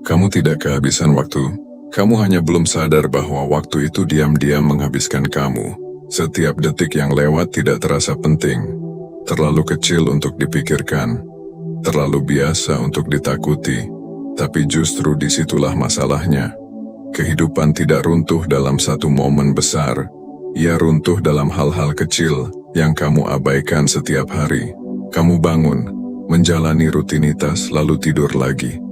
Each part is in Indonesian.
Kamu tidak kehabisan waktu. Kamu hanya belum sadar bahwa waktu itu diam-diam menghabiskan kamu. Setiap detik yang lewat tidak terasa penting. Terlalu kecil untuk dipikirkan. Terlalu biasa untuk ditakuti. Tapi justru disitulah masalahnya. Kehidupan tidak runtuh dalam satu momen besar. Ia runtuh dalam hal-hal kecil yang kamu abaikan setiap hari. Kamu bangun, menjalani rutinitas lalu tidur lagi.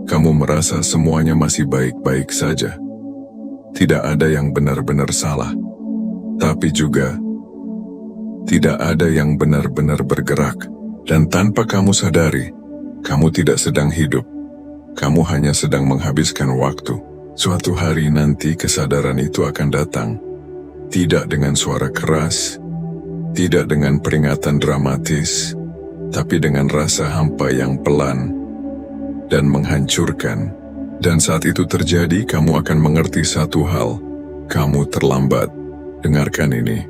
Kamu merasa semuanya masih baik-baik saja. Tidak ada yang benar-benar salah. Tapi juga, tidak ada yang benar-benar bergerak. Dan tanpa kamu sadari, kamu tidak sedang hidup. Kamu hanya sedang menghabiskan waktu. Suatu hari nanti kesadaran itu akan datang. Tidak dengan suara keras, tidak dengan peringatan dramatis, tapi dengan rasa hampa yang pelan dan menghancurkan. Dan saat itu terjadi, kamu akan mengerti satu hal. Kamu terlambat. Dengarkan ini.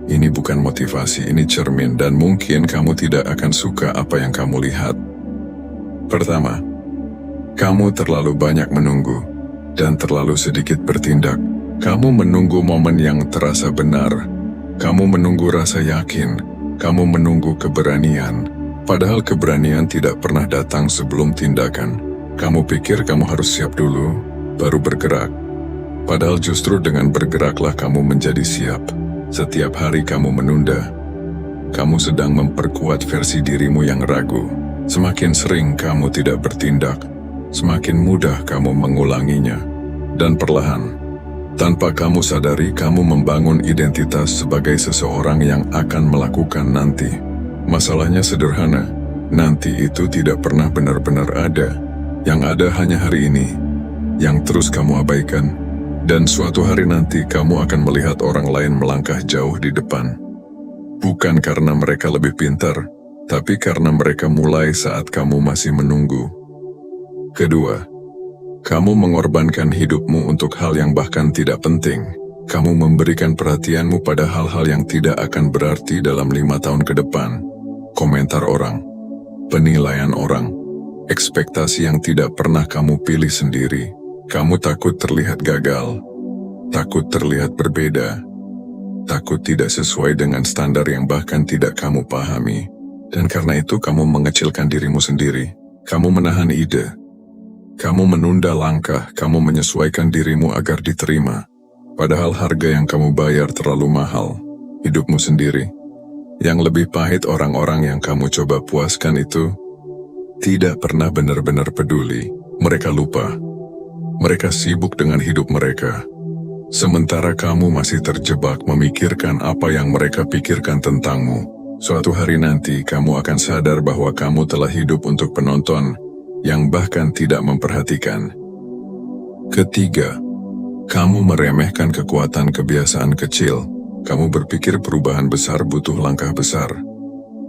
Ini bukan motivasi, ini cermin, dan mungkin kamu tidak akan suka apa yang kamu lihat. Pertama, kamu terlalu banyak menunggu dan terlalu sedikit bertindak. Kamu menunggu momen yang terasa benar. Kamu menunggu rasa yakin. Kamu menunggu keberanian. Padahal keberanian tidak pernah datang sebelum tindakan. Kamu pikir kamu harus siap dulu, baru bergerak. Padahal justru dengan bergeraklah kamu menjadi siap. Setiap hari kamu menunda. Kamu sedang memperkuat versi dirimu yang ragu. Semakin sering kamu tidak bertindak, semakin mudah kamu mengulanginya. Dan perlahan, tanpa kamu sadari, kamu membangun identitas sebagai seseorang yang akan melakukan nanti. Masalahnya sederhana, nanti itu tidak pernah benar-benar ada. Yang ada hanya hari ini, yang terus kamu abaikan. Dan suatu hari nanti kamu akan melihat orang lain melangkah jauh di depan. Bukan karena mereka lebih pintar, tapi karena mereka mulai saat kamu masih menunggu. Kedua, kamu mengorbankan hidupmu untuk hal yang bahkan tidak penting. Kamu memberikan perhatianmu pada hal-hal yang tidak akan berarti dalam 5 tahun ke depan. Komentar orang, penilaian orang, ekspektasi yang tidak pernah kamu pilih sendiri. Kamu takut terlihat gagal, takut terlihat berbeda, takut tidak sesuai dengan standar yang bahkan tidak kamu pahami. Dan karena itu kamu mengecilkan dirimu sendiri. Kamu menahan ide. Kamu menunda langkah, kamu menyesuaikan dirimu agar diterima. Padahal harga yang kamu bayar terlalu mahal. Hidupmu sendiri. Yang lebih pahit, orang-orang yang kamu coba puaskan itu tidak pernah benar-benar peduli. Mereka lupa. Mereka sibuk dengan hidup mereka. Sementara kamu masih terjebak memikirkan apa yang mereka pikirkan tentangmu. Suatu hari nanti kamu akan sadar bahwa kamu telah hidup untuk penonton yang bahkan tidak memperhatikan. Ketiga, kamu meremehkan kekuatan kebiasaan kecil. Kamu berpikir perubahan besar butuh langkah besar.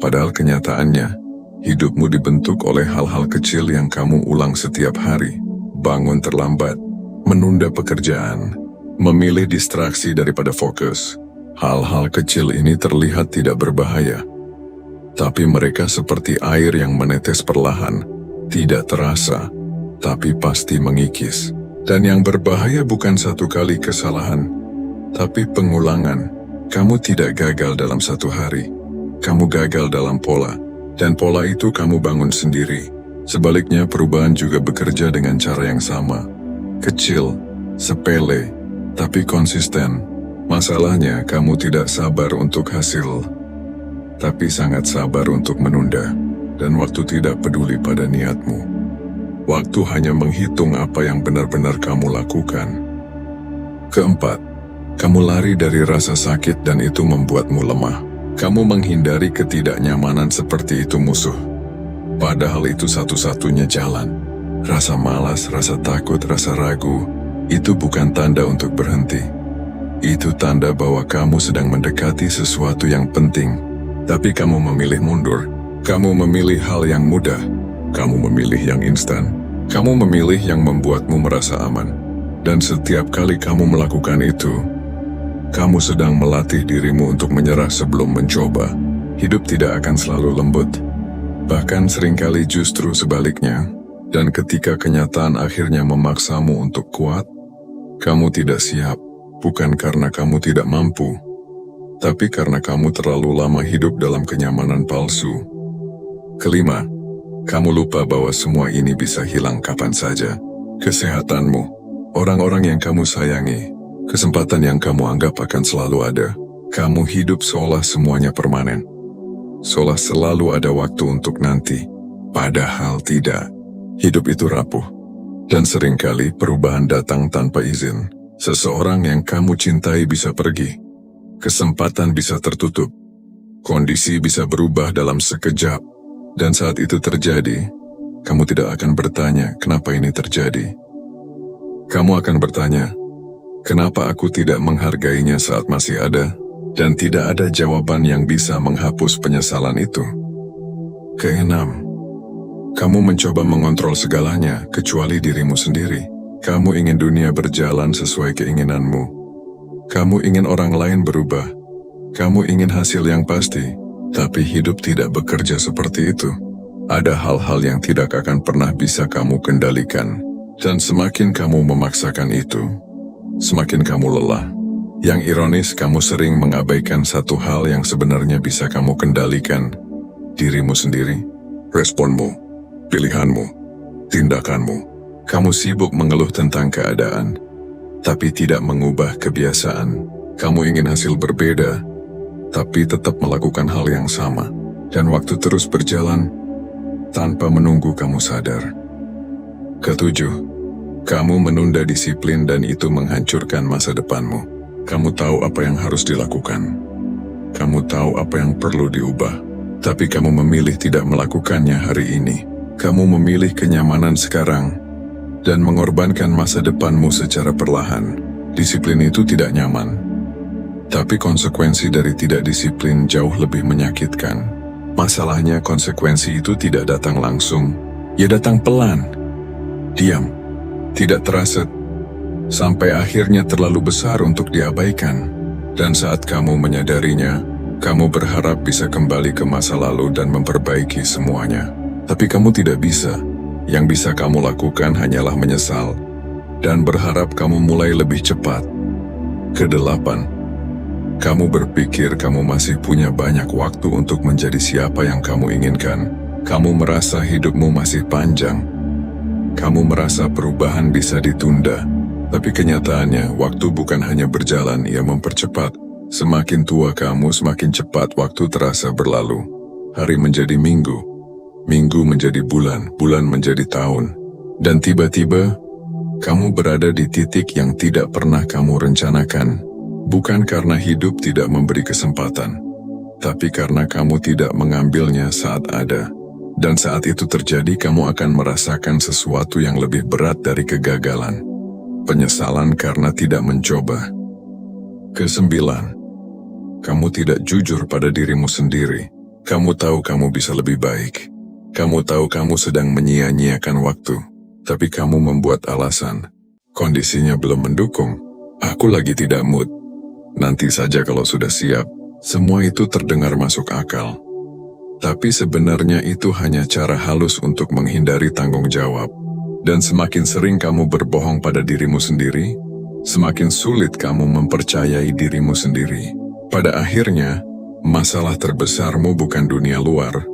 Padahal kenyataannya, hidupmu dibentuk oleh hal-hal kecil yang kamu ulang setiap hari. Bangun terlambat, menunda pekerjaan, memilih distraksi daripada fokus. Hal-hal kecil ini terlihat tidak berbahaya. Tapi mereka seperti air yang menetes perlahan, tidak terasa, tapi pasti mengikis. Dan yang berbahaya bukan satu kali kesalahan, tapi pengulangan. Kamu tidak gagal dalam satu hari. Kamu gagal dalam pola. Dan pola itu kamu bangun sendiri. Sebaliknya, perubahan juga bekerja dengan cara yang sama. Kecil, sepele, tapi konsisten. Masalahnya, kamu tidak sabar untuk hasil, tapi sangat sabar untuk menunda. Dan waktu tidak peduli pada niatmu. Waktu hanya menghitung apa yang benar-benar kamu lakukan. Keempat, kamu lari dari rasa sakit dan itu membuatmu lemah. Kamu menghindari ketidaknyamanan seperti itu musuh. Padahal itu satu-satunya jalan. Rasa malas, rasa takut, rasa ragu, itu bukan tanda untuk berhenti. Itu tanda bahwa kamu sedang mendekati sesuatu yang penting. Tapi kamu memilih mundur. Kamu memilih hal yang mudah. Kamu memilih yang instan. Kamu memilih yang membuatmu merasa aman. Dan setiap kali kamu melakukan itu, kamu sedang melatih dirimu untuk menyerah sebelum mencoba. Hidup tidak akan selalu lembut. Bahkan seringkali justru sebaliknya. Dan ketika kenyataan akhirnya memaksamu untuk kuat, kamu tidak siap, bukan karena kamu tidak mampu, tapi karena kamu terlalu lama hidup dalam kenyamanan palsu. Kelima, kamu lupa bahwa semua ini bisa hilang kapan saja. Kesehatanmu, orang-orang yang kamu sayangi, kesempatan yang kamu anggap akan selalu ada. Kamu hidup seolah semuanya permanen. Seolah selalu ada waktu untuk nanti. Padahal tidak. Hidup itu rapuh. Dan seringkali perubahan datang tanpa izin. Seseorang yang kamu cintai bisa pergi. Kesempatan bisa tertutup. Kondisi bisa berubah dalam sekejap. Dan saat itu terjadi, kamu tidak akan bertanya kenapa ini terjadi. Kamu akan bertanya, kenapa aku tidak menghargainya saat masih ada? Dan tidak ada jawaban yang bisa menghapus penyesalan itu. Keenam, kamu mencoba mengontrol segalanya kecuali dirimu sendiri. Kamu ingin dunia berjalan sesuai keinginanmu. Kamu ingin orang lain berubah. Kamu ingin hasil yang pasti, tapi hidup tidak bekerja seperti itu. Ada hal-hal yang tidak akan pernah bisa kamu kendalikan. Dan semakin kamu memaksakan itu, semakin kamu lelah. Yang ironis, kamu sering mengabaikan satu hal yang sebenarnya bisa kamu kendalikan. Dirimu sendiri, responmu, pilihanmu, tindakanmu. Kamu sibuk mengeluh tentang keadaan, tapi tidak mengubah kebiasaan. Kamu ingin hasil berbeda, tapi tetap melakukan hal yang sama. Dan waktu terus berjalan, tanpa menunggu kamu sadar. Ketujuh, kamu menunda disiplin dan itu menghancurkan masa depanmu. Kamu tahu apa yang harus dilakukan. Kamu tahu apa yang perlu diubah. Tapi kamu memilih tidak melakukannya hari ini. Kamu memilih kenyamanan sekarang dan mengorbankan masa depanmu secara perlahan. Disiplin itu tidak nyaman. Tapi konsekuensi dari tidak disiplin jauh lebih menyakitkan. Masalahnya konsekuensi itu tidak datang langsung. Ya datang pelan. Diam. Tidak terasa. Sampai akhirnya terlalu besar untuk diabaikan. Dan saat kamu menyadarinya, kamu berharap bisa kembali ke masa lalu dan memperbaiki semuanya. Tapi kamu tidak bisa. Yang bisa kamu lakukan hanyalah menyesal dan berharap kamu mulai lebih cepat. Kedelapan, kamu berpikir kamu masih punya banyak waktu untuk menjadi siapa yang kamu inginkan. Kamu merasa hidupmu masih panjang. Kamu merasa perubahan bisa ditunda. Tapi kenyataannya, waktu bukan hanya berjalan, ia mempercepat. Semakin tua kamu, semakin cepat waktu terasa berlalu. Hari menjadi minggu, minggu menjadi bulan, bulan menjadi tahun. Dan tiba-tiba, kamu berada di titik yang tidak pernah kamu rencanakan. Bukan karena hidup tidak memberi kesempatan, tapi karena kamu tidak mengambilnya saat ada. Dan saat itu terjadi, kamu akan merasakan sesuatu yang lebih berat dari kegagalan. Penyesalan karena tidak mencoba. Kesembilan, kamu tidak jujur pada dirimu sendiri. Kamu tahu kamu bisa lebih baik. Kamu tahu kamu sedang menyia-nyiakan waktu. Tapi kamu membuat alasan. Kondisinya belum mendukung. Aku lagi tidak mood. Nanti saja kalau sudah siap. Semua itu terdengar masuk akal. Tapi sebenarnya itu hanya cara halus untuk menghindari tanggung jawab. Dan semakin sering kamu berbohong pada dirimu sendiri, semakin sulit kamu mempercayai dirimu sendiri. Pada akhirnya, masalah terbesarmu bukan dunia luar,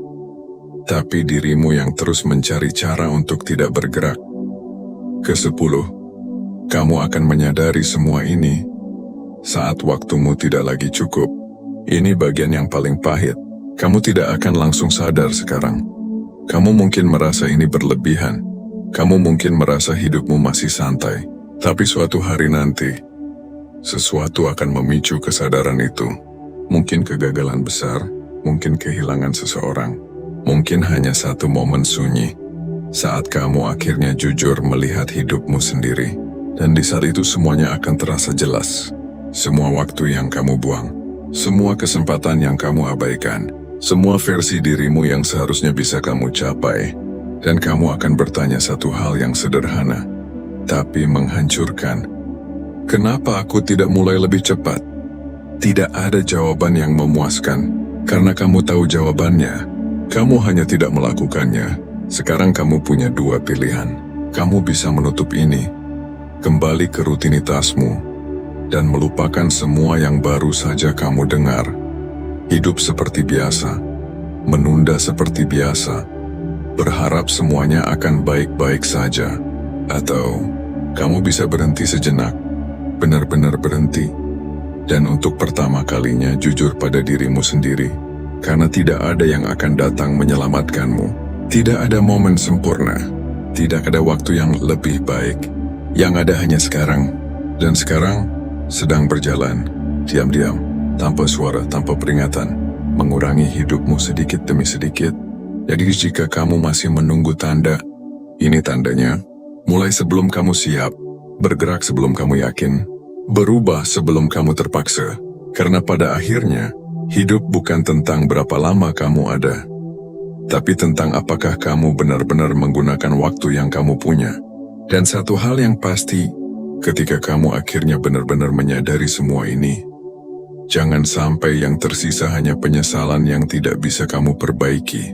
tapi dirimu yang terus mencari cara untuk tidak bergerak. Kesepuluh, kamu akan menyadari semua ini saat waktumu tidak lagi cukup. Ini bagian yang paling pahit. Kamu tidak akan langsung sadar sekarang. Kamu mungkin merasa ini berlebihan. Kamu mungkin merasa hidupmu masih santai, tapi suatu hari nanti, sesuatu akan memicu kesadaran itu. Mungkin kegagalan besar, mungkin kehilangan seseorang, mungkin hanya satu momen sunyi, saat kamu akhirnya jujur melihat hidupmu sendiri. Dan di saat itu semuanya akan terasa jelas. Semua waktu yang kamu buang, semua kesempatan yang kamu abaikan, semua versi dirimu yang seharusnya bisa kamu capai. Dan kamu akan bertanya satu hal yang sederhana, tapi menghancurkan. Kenapa aku tidak mulai lebih cepat? Tidak ada jawaban yang memuaskan, karena kamu tahu jawabannya. Kamu hanya tidak melakukannya. Sekarang kamu punya dua pilihan. Kamu bisa menutup ini, kembali ke rutinitasmu, dan melupakan semua yang baru saja kamu dengar. Hidup seperti biasa, menunda seperti biasa, berharap semuanya akan baik-baik saja. Atau, kamu bisa berhenti sejenak, benar-benar berhenti, dan untuk pertama kalinya jujur pada dirimu sendiri, karena tidak ada yang akan datang menyelamatkanmu. Tidak ada momen sempurna, tidak ada waktu yang lebih baik. Yang ada hanya sekarang, dan sekarang sedang berjalan, diam-diam, tanpa suara, tanpa peringatan, mengurangi hidupmu sedikit demi sedikit. Jadi jika kamu masih menunggu tanda, ini tandanya. Mulai sebelum kamu siap, bergerak sebelum kamu yakin, berubah sebelum kamu terpaksa. Karena pada akhirnya, hidup bukan tentang berapa lama kamu ada, tapi tentang apakah kamu benar-benar menggunakan waktu yang kamu punya. Dan satu hal yang pasti, ketika kamu akhirnya benar-benar menyadari semua ini, jangan sampai yang tersisa hanya penyesalan yang tidak bisa kamu perbaiki.